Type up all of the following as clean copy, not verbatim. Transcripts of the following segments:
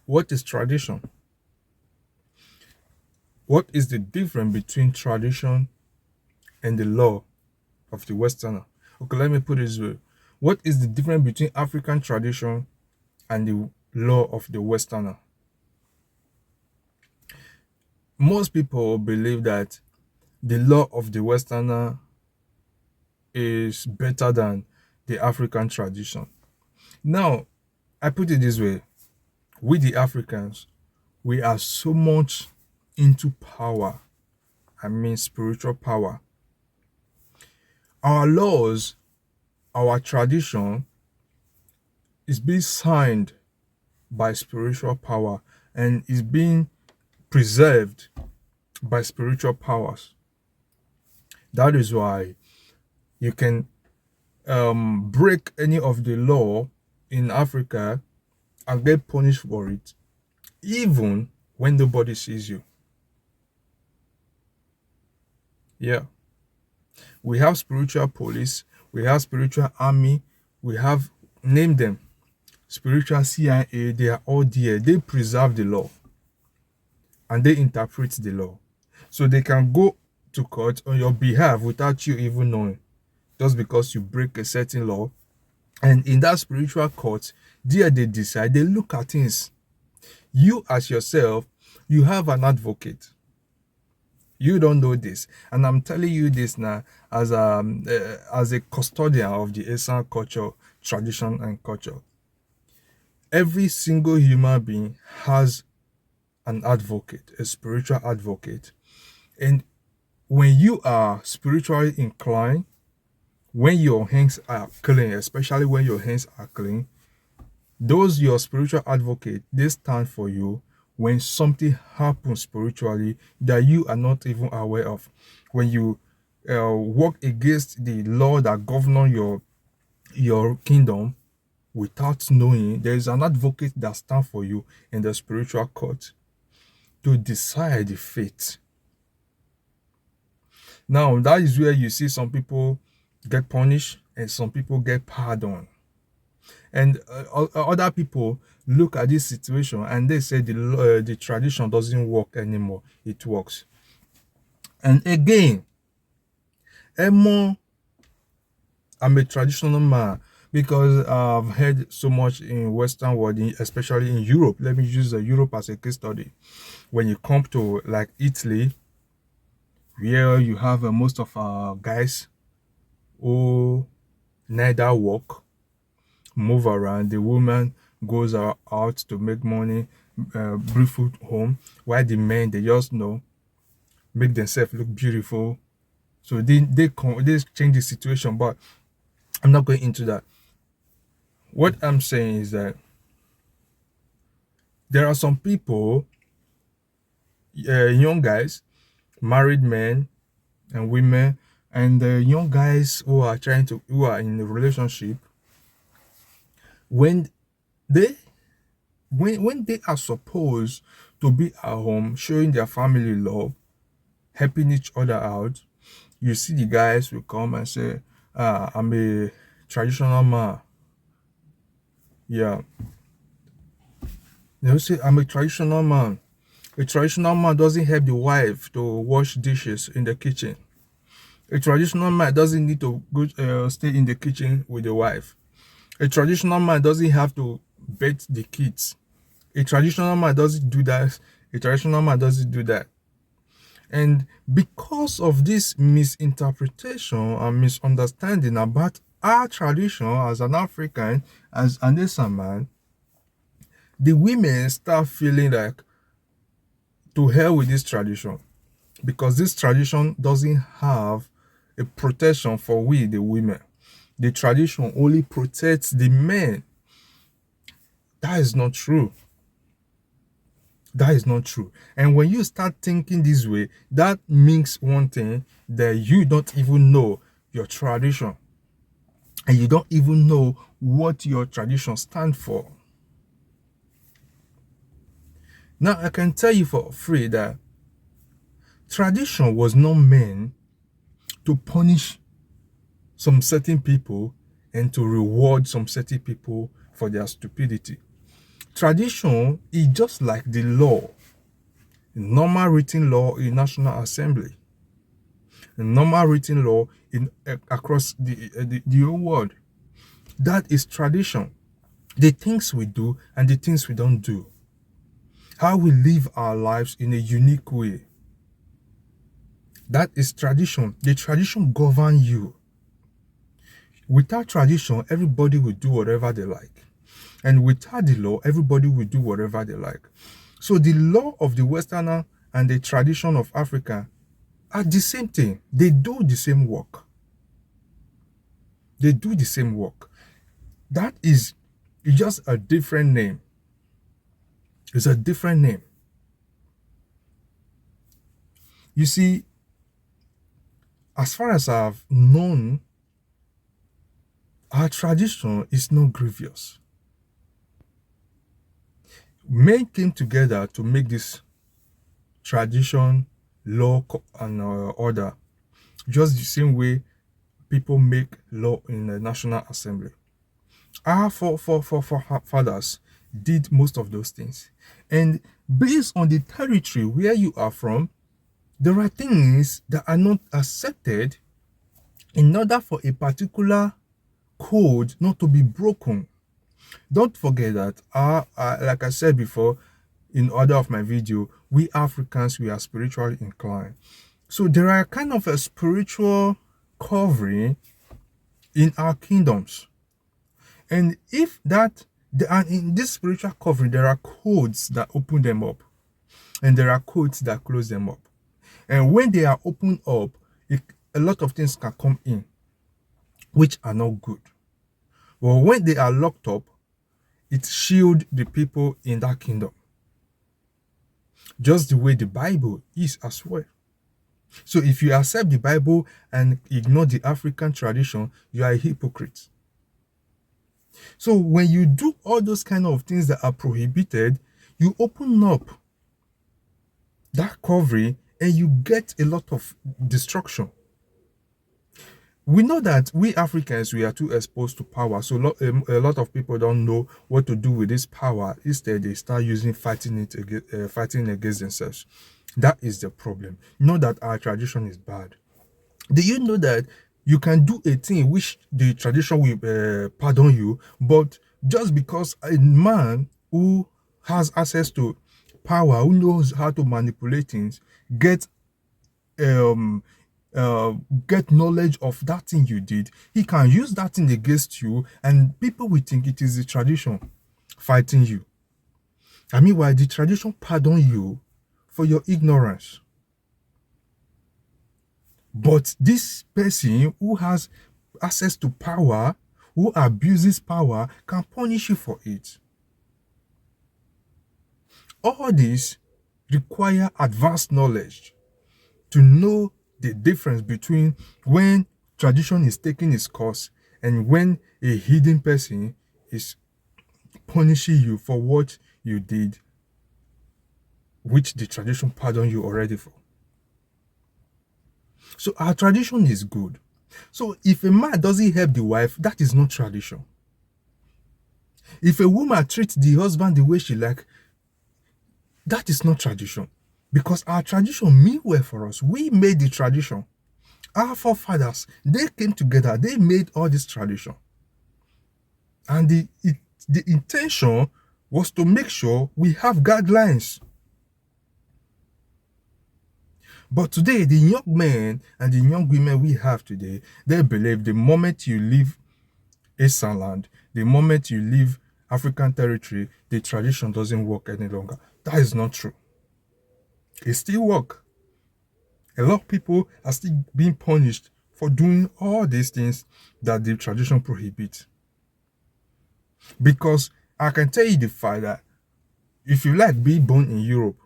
What is tradition? What is the difference between tradition and the law of the Westerner? Okay, let me put it this way. What is the difference between African tradition and the law of the Westerner? Most people believe that the law of the Westerner is better than the African tradition. Now, I put it this way. We, the Africans, we are so much into power. I mean, spiritual power. Our laws, our tradition is being signed by spiritual power and is being preserved by spiritual powers. That is why you can break any of the law in Africa and get punished for it, even when nobody sees you. Yeah. We have spiritual police, we have spiritual army, we have, name them, spiritual CIA, they are all there. They preserve the law and they interpret the law. So they can go to court on your behalf without you even knowing, just because you break a certain law. And in that spiritual court, there they decide, they look at things. You as yourself, you have an advocate. You don't know this, and I'm telling you this now as a custodian of the Esan culture, tradition, and culture. Every single human being has an advocate, a spiritual advocate, and when you are spiritually inclined, when your hands are clean, especially when your hands are clean, those your spiritual advocate, they stand for you when something happens spiritually that you are not even aware of. When you work against the law that govern your kingdom without knowing, there is an advocate that stands for you in the spiritual court to decide the fate. Now, that is where you see some people get punished and some people get pardoned. And other people look at this situation and they say the tradition doesn't work anymore. It works. And again, Emo, I'm a traditional man because I've heard so much in Western world, especially in Europe. Let me use Europe as a case study. When you come to like Italy, where you have most of our guys who neither work, move around. The woman goes out to make money, bring food home, while the men, they just know, make themselves look beautiful. So they change the situation, but I'm not going into that. What I'm saying is that there are some people, young guys, married men and women, and young guys who are in a relationship, when they when they are supposed to be at home showing their family love, helping each other out, you see the guys will come and say, I'm a traditional man. Yeah. They'll say, I'm a traditional man. A traditional man doesn't help the wife to wash dishes in the kitchen. A traditional man doesn't need to go stay in the kitchen with the wife. A traditional man doesn't have to bathe the kids. A traditional man doesn't do that. A traditional man doesn't do that. And because of this misinterpretation and misunderstanding about our tradition as an African, as an Asian man, the women start feeling like, to hell with this tradition, because this tradition doesn't have a protection for we, the women. The tradition only protects the men. That is not true. That is not true. And when you start thinking this way, that means one thing, that you don't even know your tradition. And you don't even know what your tradition stands for. Now, I can tell you for free that tradition was not meant to punish some certain people and to reward some certain people for their stupidity. Tradition is just like the law, normal written law in National Assembly, normal written law in across the whole world. That is tradition. The things we do and the things we don't do. How we live our lives in a unique way. That is tradition. The tradition governs you. Without tradition, everybody will do whatever they like. And without the law, everybody will do whatever they like. So the law of the Westerner and the tradition of Africa are the same thing. They do the same work. They do the same work. That is just a different name. It's a different name. You see, as far as I've known, our tradition is not grievous. Men came together to make this tradition, law, and order, just the same way people make law in the National Assembly. Our fathers did most of those things. And based on the territory where you are from, there are things that are not accepted in order for a particular code not to be broken. Don't forget that, like I said before in order of my video, we Africans, we are spiritually inclined. So there are kind of a spiritual covering in our kingdoms. And if that, and in this spiritual covering, there are codes that open them up. And there are codes that close them up. And when they are opened up, a lot of things can come in, which are not good. But when they are locked up, it shields the people in that kingdom. Just the way the Bible is as well. So if you accept the Bible and ignore the African tradition, you are a hypocrite. So when you do all those kind of things that are prohibited, you open up that covering and you get a lot of destruction. We know that we Africans, we are too exposed to power. So a lot of people don't know what to do with this power. Instead, they start fighting against themselves. That is the problem. Not that our tradition is bad. Do you know that you can do a thing which the tradition will pardon you, but just because a man who has access to power, who knows how to manipulate things, get knowledge of that thing you did, he can use that thing against you, and people will think it is the tradition fighting you. I mean, why the tradition pardon you for your ignorance? But this person who has access to power, who abuses power, can punish you for it. All this require advanced knowledge to know the difference between when tradition is taking its course and when a hidden person is punishing you for what you did, which the tradition pardoned you already for. So our tradition is good. So if a man doesn't help the wife, that is not tradition. If a woman treats the husband the way she like, that is not tradition. Because our tradition mean well for us. We made the tradition. Our forefathers, they came together. They made all this tradition. And the intention was to make sure we have guidelines. But today, the young men and the young women we have today, they believe the moment you leave Eastern land, the moment you leave African territory, the tradition doesn't work any longer. That is not true. It still works. A lot of people are still being punished for doing all these things that the tradition prohibits. Because I can tell you the fact that if you like being born in Europe,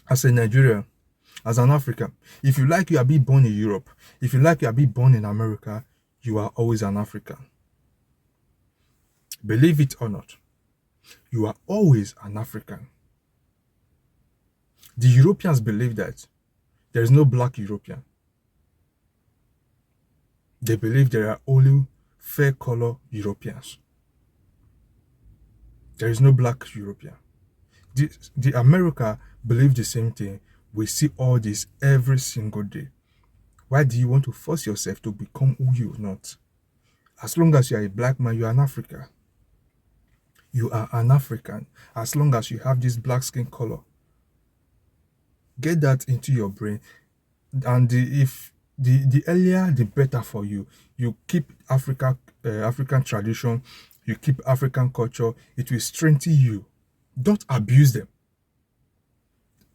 as a Nigerian, as an African, if you like you are being born in Europe, if you like you are being born in America, you are always an African. Believe it or not, you are always an African. The Europeans believe that there is no black European. They believe there are only fair color Europeans. There is no black European. The America believe the same thing. We see all this every single day. Why do you want to force yourself to become who you're not? As long as you are a black man, you are an African. You are an African. As long as you have this black skin color, get that into your brain. And if the earlier, the better for you. You keep African tradition. You keep African culture. It will strengthen you. Don't abuse them.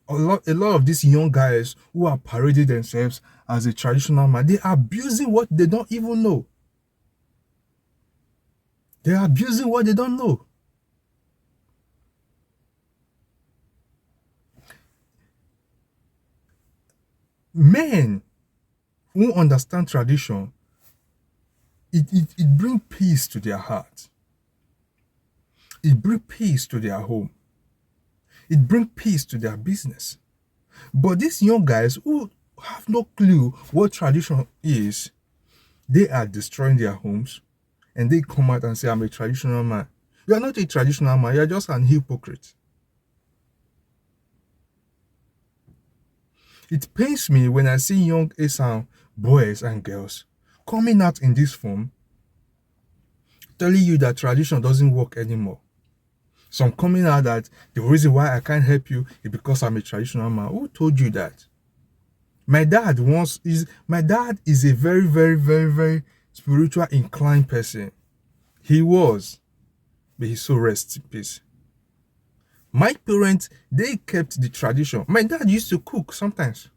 A lot of these young guys who are parading themselves as a traditional man, they are abusing what they don't even know. They are abusing what they don't know. Men who understand tradition, it brings peace to their heart. It brings peace to their home. It brings peace to their business. But these young guys who have no clue what tradition is, they are destroying their homes, and they come out and say, I'm a traditional man. You are not a traditional man, you are just an hypocrite. It pains me when I see young Esan boys and girls coming out in this form, telling you that tradition doesn't work anymore. Some coming out that the reason why I can't help you is because I'm a traditional man. Who told you that? My dad is a very, very, very, very spiritual inclined person. He was, but he so rests in peace. My parents, they kept the tradition. My dad used to cook sometimes.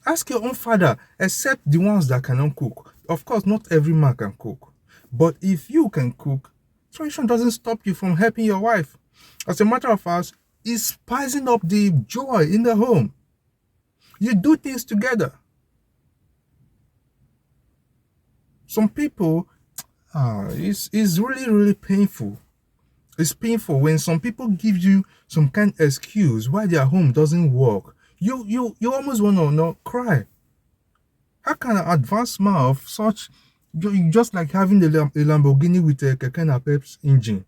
Ask your own father, except the ones that cannot cook. Of course, not every man can cook. But if you can cook, tradition doesn't stop you from helping your wife. As a matter of fact, it's spicing up the joy in the home. You do things together. Some people, it's really, really painful. It's painful when some people give you some kind of excuse why their home doesn't work. You almost want to not cry. How can an advanced man of such, just like having a Lamborghini with a Keke Napep's engine,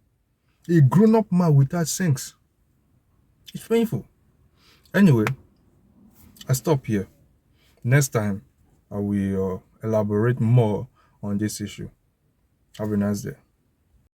a grown-up man without sense? It's painful. Anyway, I stop here. Next time, I will elaborate more on this issue. Have a nice day.